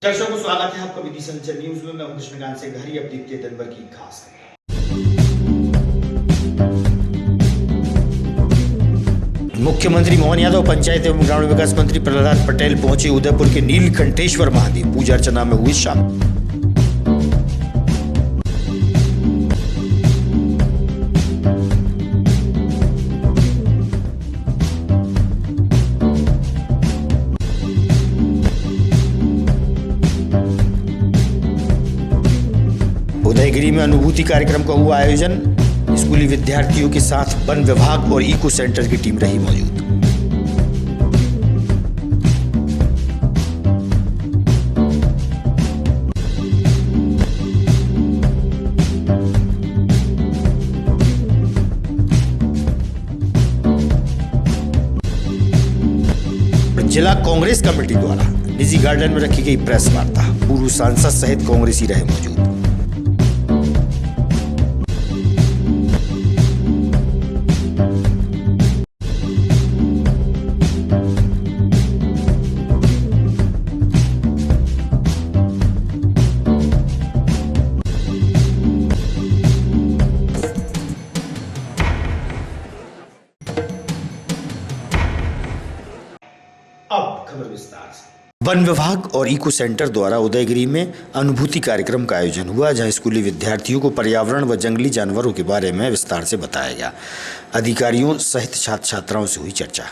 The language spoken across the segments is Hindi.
दर्शकों को स्वागत है आपका विधि संचर न्यूज में। मैं हूं कृष्णकांत से घरी। अब देखते हैं दिन भर की खास खबरें। मुख्यमंत्री मोहन यादव, पंचायत एवं ग्रामीण विकास मंत्री प्रहलाद पटेल पहुंचे उदयपुर के नीलकंठेश्वर महादेव, पूजा अर्चना में हुए शामिल। उदयगिरी में अनुभूति कार्यक्रम का हुआ आयोजन। स्कूली विद्यार्थियों के साथ वन विभाग और इको सेंटर की टीम रही मौजूद। जिला कांग्रेस कमेटी द्वारा निजी गार्डन में रखी गई प्रेस वार्ता। पूर्व सांसद सहित कांग्रेसी रहे मौजूद। अब खबर विस्तार से। वन विभाग और इको सेंटर द्वारा उदयगिरी में अनुभूति कार्यक्रम का आयोजन हुआ, जहां स्कूली विद्यार्थियों को पर्यावरण व जंगली जानवरों के बारे में विस्तार से बताया गया। अधिकारियों सहित छात्र छात्राओं से हुई चर्चा।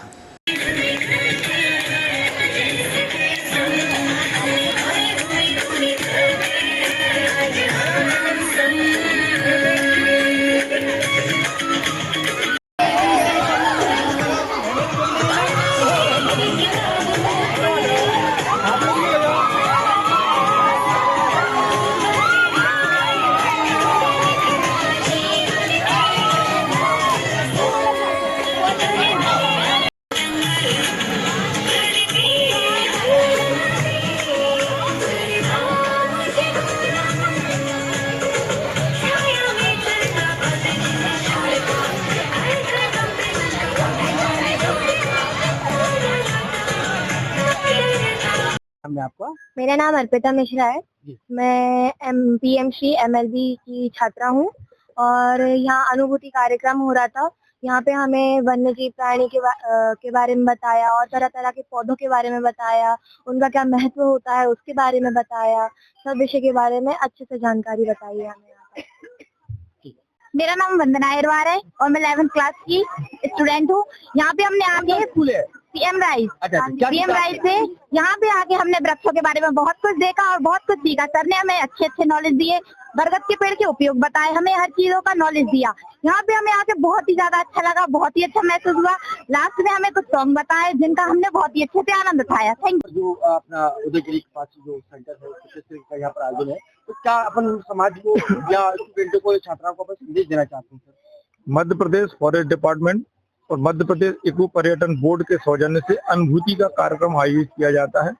मेरा नाम अर्पिता मिश्रा है। मैं PMC MLB की छात्रा हूँ और यहाँ अनुभूति कार्यक्रम हो रहा था। यहाँ पे हमें वन्य जीव प्राणी के बारे में बताया और तरह तरह के पौधों के बारे में बताया, उनका क्या महत्व होता है उसके बारे में बताया। सब विषय के बारे में अच्छे से जानकारी बताई है हमें यहाँ पे। मेरा नाम वंदना अहिरवार है और मैं 11th क्लास की स्टूडेंट हूँ। यहाँ पे हमने आगे PM राइस से यहाँ पे आके हमने वृक्षों के बारे में बहुत कुछ देखा और बहुत कुछ सीखा। सर ने हमें अच्छे नॉलेज दिए, बरगद के पेड़ के उपयोग बताए, हमें हर चीजों का नॉलेज दिया। यहाँ पे हमें आके बहुत ही ज्यादा अच्छा लगा, बहुत ही अच्छा महसूस हुआ। लास्ट में हमें कुछ सॉन्ग बताए जिनका हमने बहुत ही अच्छे से आनंद उठाया। Thank you. जो अपना उदयगिरी के पास जो सेंटर है का यहाँ पर आयोजन है, तो क्या अपन समाज को या स्टूडेंटों को, छात्राओं को संदेश देना चाहते हैं? मध्य प्रदेश फॉरेस्ट डिपार्टमेंट और मध्य प्रदेश इको पर्यटन बोर्ड के सौजन्य से अनुभूति का कार्यक्रम आयोजित किया जाता है।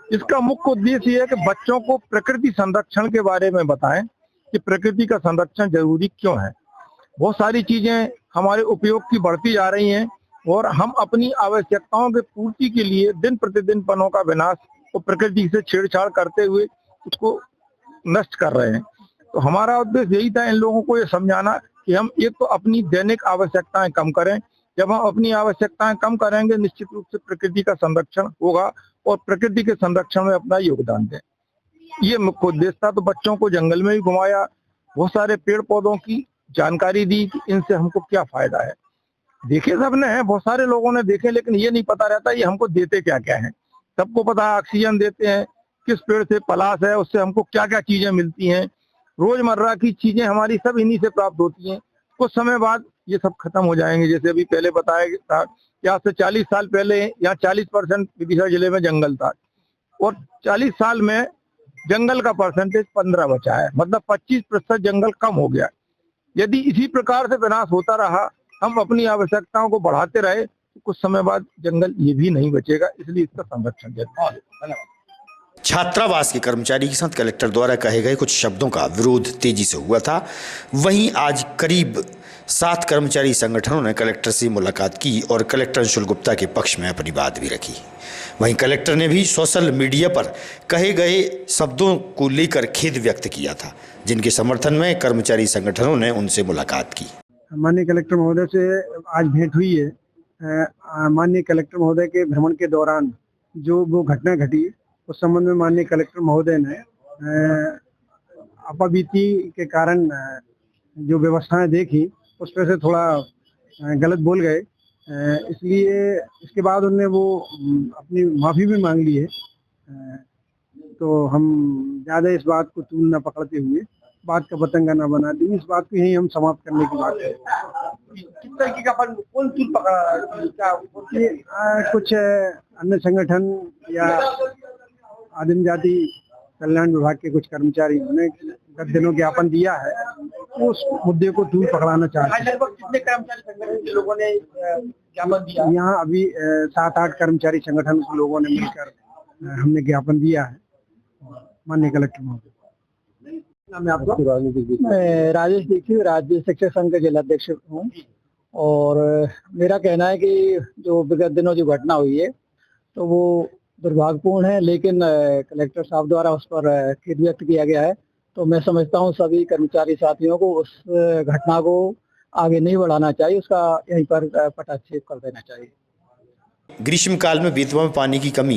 इसका मुख्य उद्देश्य ये है कि बच्चों को प्रकृति संरक्षण के बारे में बताएं कि प्रकृति का संरक्षण जरूरी क्यों है। बहुत सारी चीजें हमारे उपयोग की बढ़ती जा रही हैं और हम अपनी आवश्यकताओं के पूर्ति के लिए दिन प्रतिदिन वनों का विनाश और प्रकृति से छेड़छाड़ करते हुए उसको नष्ट कर रहे हैं। तो हमारा उद्देश्य यही था इन लोगों को ये समझाना कि हम एक तो अपनी दैनिक आवश्यकताएं कम करें। जब हम अपनी आवश्यकताएं कम करेंगे, निश्चित रूप से प्रकृति का संरक्षण होगा और प्रकृति के संरक्षण में अपना योगदान दें। ये मुख्य उद्देश्य था। तो बच्चों को जंगल में भी घुमाया, बहुत सारे पेड़ पौधों की जानकारी दी कि इनसे हमको क्या फायदा है। देखे सबने हैं, बहुत सारे लोगों ने देखे, लेकिन ये नहीं पता रहता ये हमको देते क्या क्या है। सबको पता है ऑक्सीजन देते हैं, किस पेड़ से पलाश है, उससे हमको क्या क्या चीजें मिलती हैं। रोजमर्रा की चीजें हमारी सब इन्हीं से प्राप्त होती हैं। कुछ समय बाद ये सब खत्म हो जाएंगे। जैसे अभी पहले बताया था कि आज से 40 साल पहले यहाँ 40% विदिशा जिले में जंगल था और 40 साल में जंगल का परसेंटेज 15 बचा है, मतलब 25% जंगल कम हो गया। यदि इसी प्रकार से विनाश होता रहा, हम अपनी आवश्यकताओं को बढ़ाते रहे, तो कुछ समय बाद जंगल ये भी नहीं बचेगा। इसलिए इसका संरक्षण जरूरी है। धन्यवाद। छात्रावास के कर्मचारी के साथ कलेक्टर द्वारा कहे गए कुछ शब्दों का विरोध तेजी से हुआ था। वहीं आज करीब 7 कर्मचारी संगठनों ने कलेक्टर से मुलाकात की और कलेक्टर अंशुल गुप्ता के पक्ष में अपनी बात भी रखी। वहीं कलेक्टर ने भी सोशल मीडिया पर कहे गए शब्दों को लेकर खेद व्यक्त किया था, जिनके समर्थन में कर्मचारी संगठनों ने उनसे मुलाकात की। माननीय कलेक्टर महोदय से आज भेंट हुई है। माननीय कलेक्टर महोदय के भ्रमण के दौरान जो वो घटना घटी उस संबंध में माननीय कलेक्टर महोदय ने अपबीती के कारण जो व्यवस्थाएं देखी उस पर से थोड़ा गलत बोल गए, इसलिए इसके बाद उन्होंने वो अपनी माफी भी मांग ली है। तो हम ज्यादा इस बात को तूल न पकड़ते हुए बात का पतंगा न बना दी, इस बात को यही हम समाप्त करने की बात है। किस तरीके का कौन तूल पकड़ा? कुछ अन्य संगठन या आदिम जाति कल्याण विभाग के कुछ कर्मचारी ने गत दिनों ज्ञापन दिया है, उस मुद्दे को दूर पकड़ाना चाहते हैं। लगभग कितने कर्मचारी संगठन के लोगों ने ज्ञापन दिया? यहाँ अभी 7-8 कर्मचारी संगठन के लोगों ने मिलकर हमने ज्ञापन दिया है माननीय कलेक्टर महोदय। नाम है आपका? मैं राजेश दीक्षित, राज्य शिक्षक संघ के जिलाध्यक्ष हूँ। और मेरा कहना है कि जो विगत दिनों जो घटना हुई है तो वो दुर्भाग्यपूर्ण है, लेकिन कलेक्टर साहब द्वारा उस पर खेद व्यक्त किया गया है। तो मैं समझता हूँ सभी कर्मचारी साथियों को उस घटना को आगे नहीं बढ़ाना चाहिए, उसका यहीं पर पटाक्षेप कर देना चाहिए। ग्रीष्मकाल में बेतवा में पानी की कमी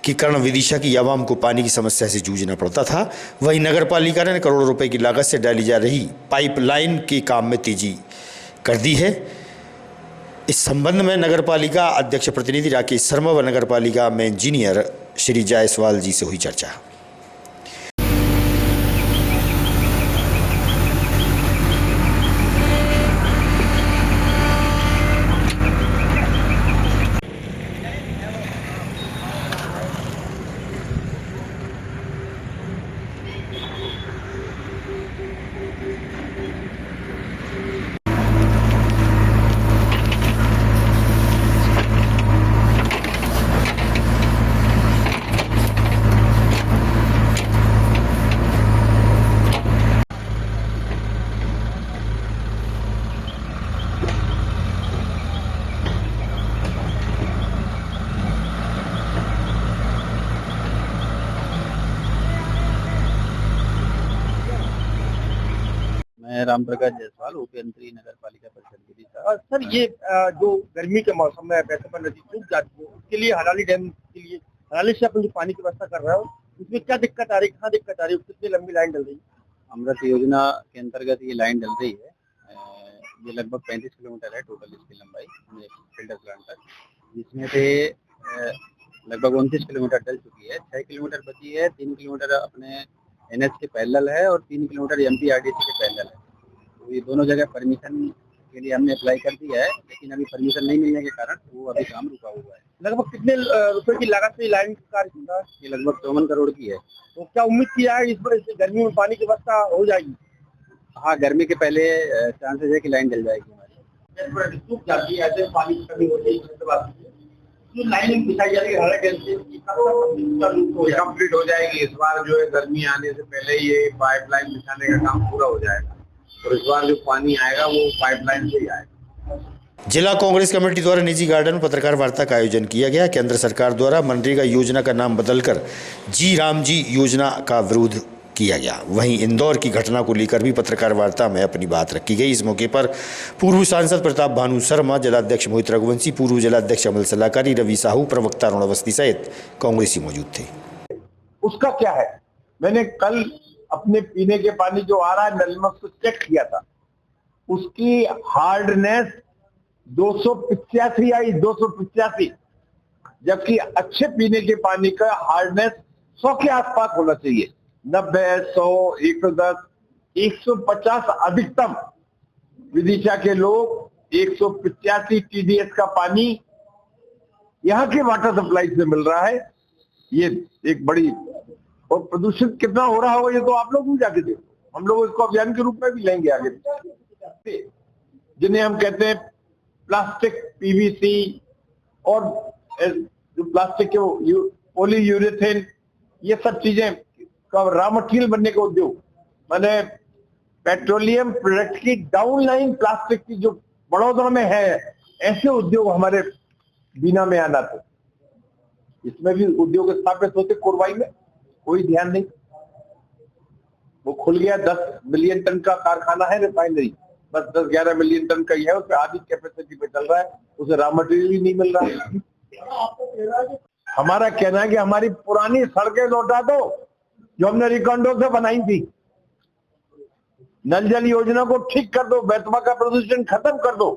के कारण विदिशा की आवाम को पानी की समस्या से जूझना पड़ता था। वहीं नगर पालिका ने करोड़ों रुपए की लागत से डाली जा रही पाइपलाइन के काम में तेजी कर दी है। इस संबंध में नगर पालिका अध्यक्ष प्रतिनिधि राकेश शर्मा व नगर पालिका में इंजीनियर श्री जायसवाल जी से हुई चर्चा। मैं राम प्रकाश जायसवाल, उपयंत्री नगर पालिका परिषद विदिशा। सर, ये जो गर्मी के मौसम में बेतवा नदी सूख जाती है, उसके लिए हलाली डैम के लिए हलाली से अपन जो पानी की व्यवस्था कर रहे हो, उसमें क्या दिक्कत आ रही है, कहाँ दिक्कत आ रही है, कितनी लंबी लाइन डल रही है? अमृत योजना के अंतर्गत ये लाइन डल रही है। ये लगभग 35 किलोमीटर है टोटल इसकी लंबाई फिल्टर प्लांट तक, जिसमें से लगभग 29 किलोमीटर डल चुकी है। 6 किलोमीटर बची है। 3 किलोमीटर अपने NH के पैरेलल है और 3 किलोमीटर MPRDC के पैरेलल है। तो ये दोनों जगह परमिशन के लिए हमने अप्लाई कर दिया है, लेकिन अभी परमिशन नहीं मिलने के कारण वो अभी काम रुका हुआ है। लगभग कितने रुपए की लागत से लाइन का कार्य होगा? ये लगभग 54 करोड़ की है। तो क्या उम्मीद किया है इस बार गर्मी में पानी की व्यवस्था हो जाएगी? हाँ, गर्मी के पहले चांसेस है कि लाइन डल जाएगी हमारी। सूख जाती है, ऐसे पानी की कमी होती है, जो लाइन बिछाई जा रही है कंप्लीट हो जाएगी। इस बार जो है गर्मी आने से पहले ये पाइपलाइन बिछाने का काम पूरा हो जाएगा और इस बार जो पानी आएगा वो पाइपलाइन से ही आएगा। जिला कांग्रेस कमेटी द्वारा निजी गार्डन में पत्रकार वार्ता का आयोजन किया गया। केंद्र सरकार द्वारा मनरेगा योजना का नाम बदलकर जी राम जी योजना का विरोध किया गया। वहीं इंदौर की घटना को लेकर भी पत्रकार वार्ता में अपनी बात रखी गई। इस मौके पर पूर्व सांसद प्रताप भानु शर्मा, जिलाध्यक्ष मोहित रघुवंशी, पूर्व जिलाध्यक्ष अमल सलाहकारी रवि साहू, प्रवक्ता अरुण अवस्थी सहित कांग्रेसी मौजूद थे। उसका क्या है, मैंने कल अपने पीने के पानी जो आ रहा है नल में उसको चेक किया था, उसकी हार्डनेस 285 आई, 285, जबकि अच्छे पीने के पानी का हार्डनेस 100 के आसपास होना चाहिए। 90, 100, 110, 150 अधिकतम। विदिशा के लोग 185 TDS का पानी यहाँ के वाटर सप्लाई से मिल रहा है। ये एक बड़ी, और प्रदूषित कितना हो रहा होगा ये तो आप लोग भी जाके देखो। हम लोग इसको अभियान के रूप में भी लेंगे आगे। जिन्हें हम कहते हैं प्लास्टिक, PVC और जो प्लास्टिक के पॉलीयूरेथेन, ये सब चीजें का रॉ मटेरियल बनने का उद्योग। मैंने पेट्रोलियम प्रोडक्ट की डाउनलाइन प्लास्टिक की जो बड़ौदा में है, ऐसे उद्योग हमारे बीना में आना थे। इसमें भी उद्योग स्थापित होते कोरबाई में, कोई ध्यान नहीं। वो खुल गया, 10 मिलियन टन का कारखाना है, रिफाइनरी बस 10-11 मिलियन टन का ही है, उसमें आधी कैपेसिटी पे चल रहा है, उसे रॉ मटेरियल ही नहीं मिल रहा है। हमारा कहना है कि हमारी पुरानी सड़कें लौटा दो जो हमने रिकॉन्डो से बनाई थी, नल जल योजना को ठीक कर दो, बैतवा का प्रदूषण खत्म कर दो,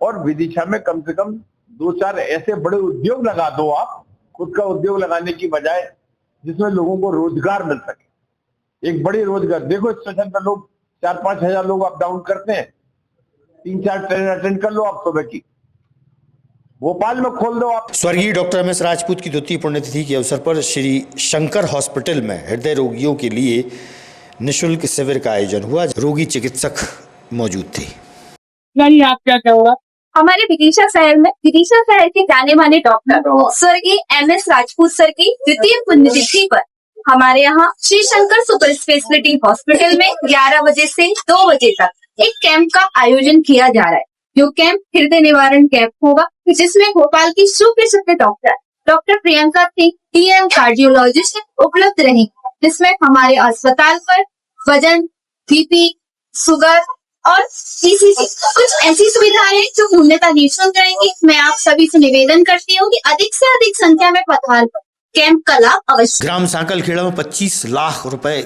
और विदिशा में कम से कम 2-4 ऐसे बड़े उद्योग लगा दो आप, खुद का उद्योग लगाने की बजाय, जिसमें लोगों को रोजगार मिल सके। एक बड़ी रोजगार, देखो स्टेशन पर लोग 4-5 हजार लोग अप डाउन करते हैं, 3-4 ट्रेन अटेंड कर लो आप सुबह की। भोपाल में खोल दो आप। स्वर्गीय डॉक्टर एम एस राजपूत की 2वीं पुण्यतिथि के अवसर पर श्री शंकर हॉस्पिटल में हृदय रोगियों के लिए निःशुल्क शिविर का आयोजन हुआ। रोगी चिकित्सक मौजूद थे। आप क्या कहोगे? हमारे विदिशा शहर के जाने माने डॉक्टर स्वर्गीय MS राजपूत सर की 2वीं पुण्यतिथि पर हमारे यहाँ Shri Shankar super speciality hospital में 11 बजे से 2 बजे तक एक कैंप का आयोजन किया जा रहा है। जो कैंप हृदय निवारण कैंप होगा, जिसमें भोपाल की सुप्रसिद्ध doctor Priyanka Singh DM cardiologist उपलब्ध रहेंगे, जिसमें हमारे अस्पताल पर वजन, BP, शुगर और ECG कुछ ऐसी सुविधाएं जो पूर्णतः निःशुल्क रहेंगी। मैं आप सभी से निवेदन करती हूँ कि अधिक से अधिक संख्या में पधार कैंप का लाभ अवश्य। ग्राम सांकलखेड़ा में 25 लाख रुपए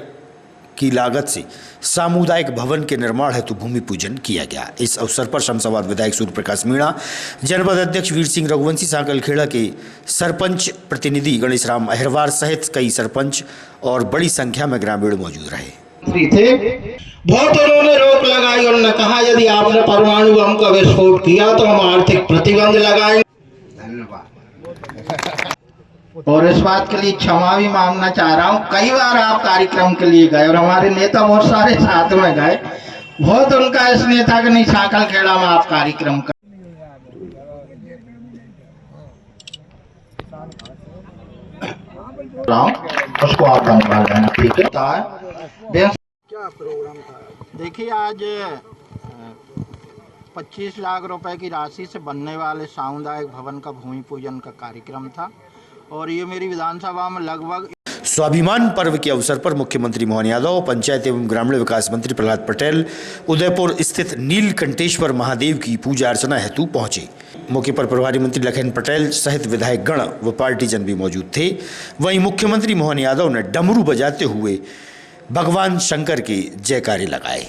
की लागत से सामुदायिक भवन के निर्माण हेतु भूमि पूजन किया गया। इस अवसर पर शमशाबाद विधायक सूर्य प्रकाश मीणा, जनपद अध्यक्ष वीर सिंह रघुवंशी, सांकलखेड़ा के सरपंच प्रतिनिधि गणेश राम अहिरवार सहित कई सरपंच और बड़ी संख्या में ग्रामीण मौजूद रहे। बहुत उन्होंने रोक लगाई और उन्होंने कहा यदि आपने परमाणु बम का विस्फोट किया तो हम आर्थिक प्रतिबंध लगाएंगे। धन्यवाद। और इस बात के लिए क्षमा भी मांगना चाह रहा हूँ। कई बार आप कार्यक्रम के लिए गए और हमारे नेता बहुत सारे साथ में गए, बहुत उनका इस नेता के नहीं सांकलखेड़ा में आप कार्यक्रम कर उसको आप संभाल लेना, ठीक है। देखिए, आज 25 लाख रुपए की राशि से बनने वाले सामुदायिक भवन का भूमि पूजन का कार्यक्रम था और ये मेरी विधानसभा में लगभग। स्वाभिमान पर्व के अवसर पर मुख्यमंत्री मोहन यादव, पंचायत एवं ग्रामीण विकास मंत्री प्रहलाद पटेल उदयपुर स्थित नीलकंठेश्वर महादेव की पूजा अर्चना हेतु पहुंचे। मौके पर प्रभारी मंत्री लखन पटेल सहित विधायक गण व पार्टीजन भी मौजूद थे। वहीं मुख्यमंत्री मोहन यादव ने डमरू बजाते हुए भगवान शंकर के जयकारे लगाए।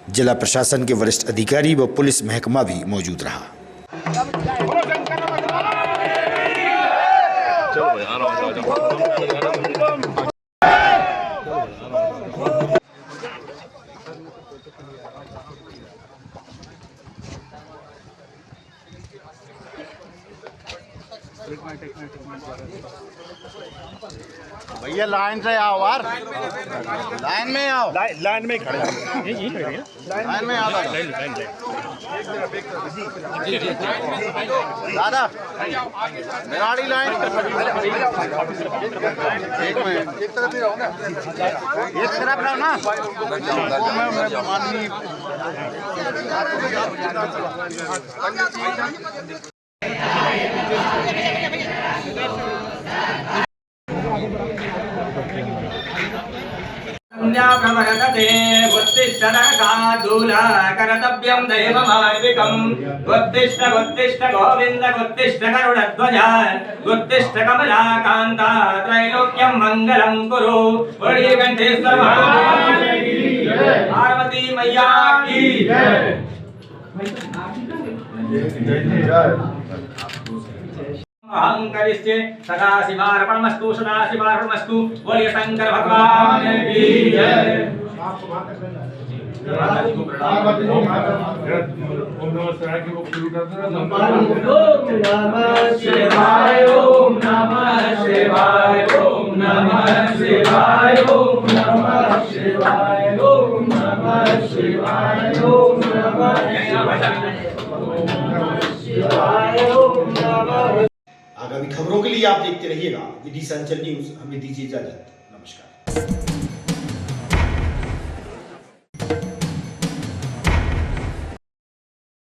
जिला प्रशासन के वरिष्ठ अधिकारी व पुलिस महकमा भी मौजूद रहा। भैया लाइन से आओ यार, लाइन में आओ, लाइन में खड़े हैं, लाइन में आओ दादा, मेराड़ी लाइन एक मिनट, एक तरफ ही रहो ना, एक तरफ रहो ना। प्रवर्तते उत्तिष्ठनकादूला कर्तव्यं दैवमार्विकम् उत्तिष्ठ उत्तिष्ठ गोविन्द उत्तिष्ठ गरुडध्वजा उत्तिष्ठ कमलाकान्ता त्रैलोक्यं मङ्गलं कुरु। मणिकण्ठेश्वर महादेव की जय, पार्वती मैया की जय। अहंकरिष्ये सदाशिवार्पणमस्तु सदाशिवार्पणमस्तु। बोलिए शंकर भगवान की जय। शिवाय ओम नमः शिवाय ओम नमः शिवाय ओम नमः शिवाय ओम नमः शिवाय ओम नमः शिवाय ओम नमः। आगामी खबरों के लिए आप देखते रहिएगा विदिशा अंचल न्यूज। हमें दीजिए इजाजत। नमस्कार।